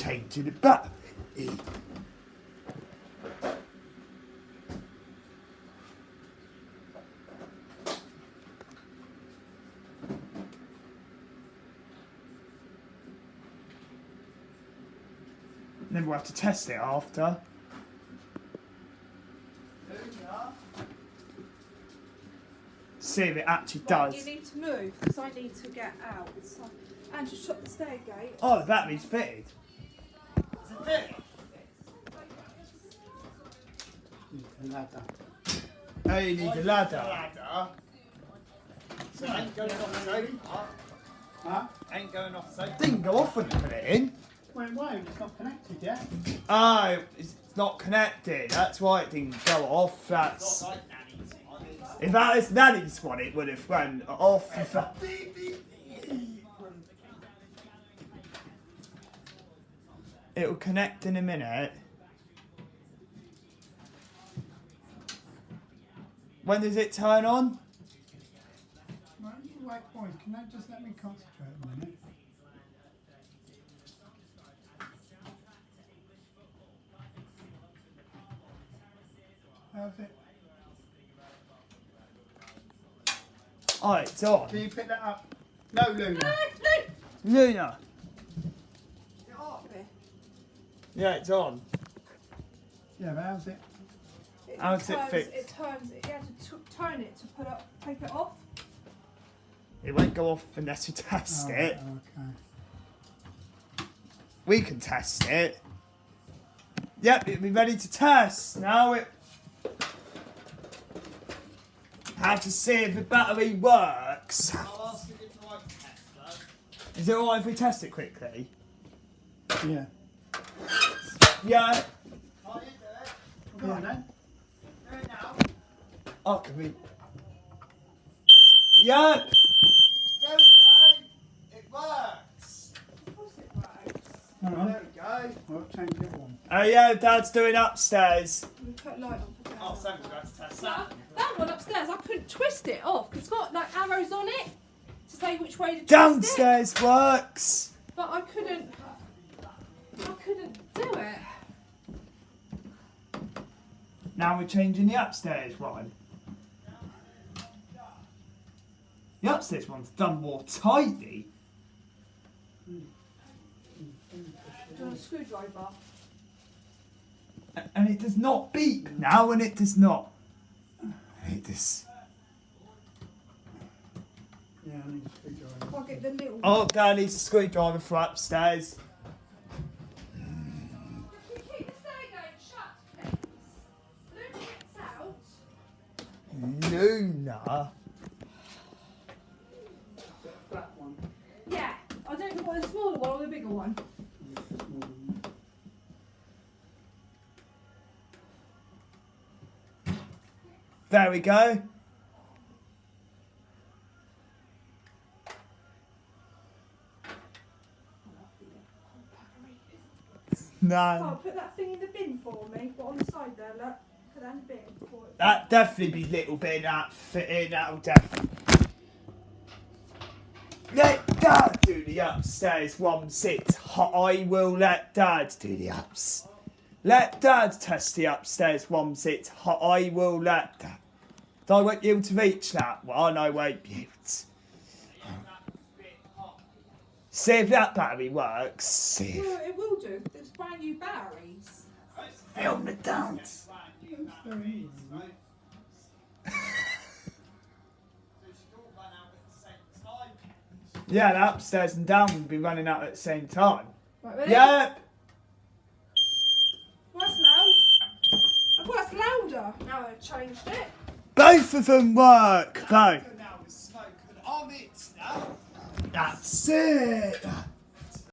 changing the battery. Then we'll have to test it after. See if it actually does. You need to move because I need to get out. So, and just shut the stair gate. Oh, the battery's fitted. Is it fitted? Ladder. Oh, you need the ladder. Ladder. So it ain't going off so far. Huh? Ain't going off so far. Didn't go off when you put it in. Well, it won't. It's not connected yet. Oh, it's not connected. That's why it didn't go off. Not That's. like Nanny's one. If that was Nanny's one, it would have went off. It'll connect in a minute. When does it turn on? Wait, boys, can I just let me concentrate a minute? How's it? Oh, it's on. Can you pick that up? No, Luna. Luna. Okay. Yeah, it's on. Yeah, but how's it? How's it fixed? It turns. You have to turn it to take it off. It won't go off unless you test Oh, it. Okay. We can test it. Yep, it'll be ready to test. Now it. How to see if the battery works. I'll ask you if you like to test though. Is it alright if we test it quickly? Yeah. Yeah. Can't you do it? Come on then. Do it now. Oh, can we? Yep. There we go. It works. Of course it works. Hang on. There we go. I'll change it one. Oh yeah, Dad's doing upstairs. We put light on for Oh, Dad. so we're going to test That, that. that one upstairs, I couldn't twist it off because it's got like arrows on it to say which way to twist it. Downstairs works. But I couldn't do it. Now we're changing the upstairs one. The upstairs one's done more tidy. Do you want a screwdriver? And it does not beep now, and it does not. It does. Yeah, I need a screwdriver. I'll get the little. Oh, Dad needs a screwdriver for upstairs. Can you keep the stairgate shut, please? Luna gets out. Luna. That one. Yeah. I don't know what the smaller one or the bigger one. There we go. No. Oh, put that thing in the bin for me. What on the side there, look. Put that in the bin for it. That definitely be little bit of that fit in, that'll definitely. Let Dad do the upstairs 1-6. I will let Dad do the ups. Let Dad test the upstairs 1-6. I will let Dad. I won't be able to reach that one. I won't be able to. See if that battery works. See if. Well, it will do. It's brand new batteries. Film the dance. Yeah, the upstairs and down will be running out at the same time. Right, ready? Yep. Well, that's loud. I thought that's louder. Now I've changed it. Both of them work, though. Now with smoke and on it now. That's it.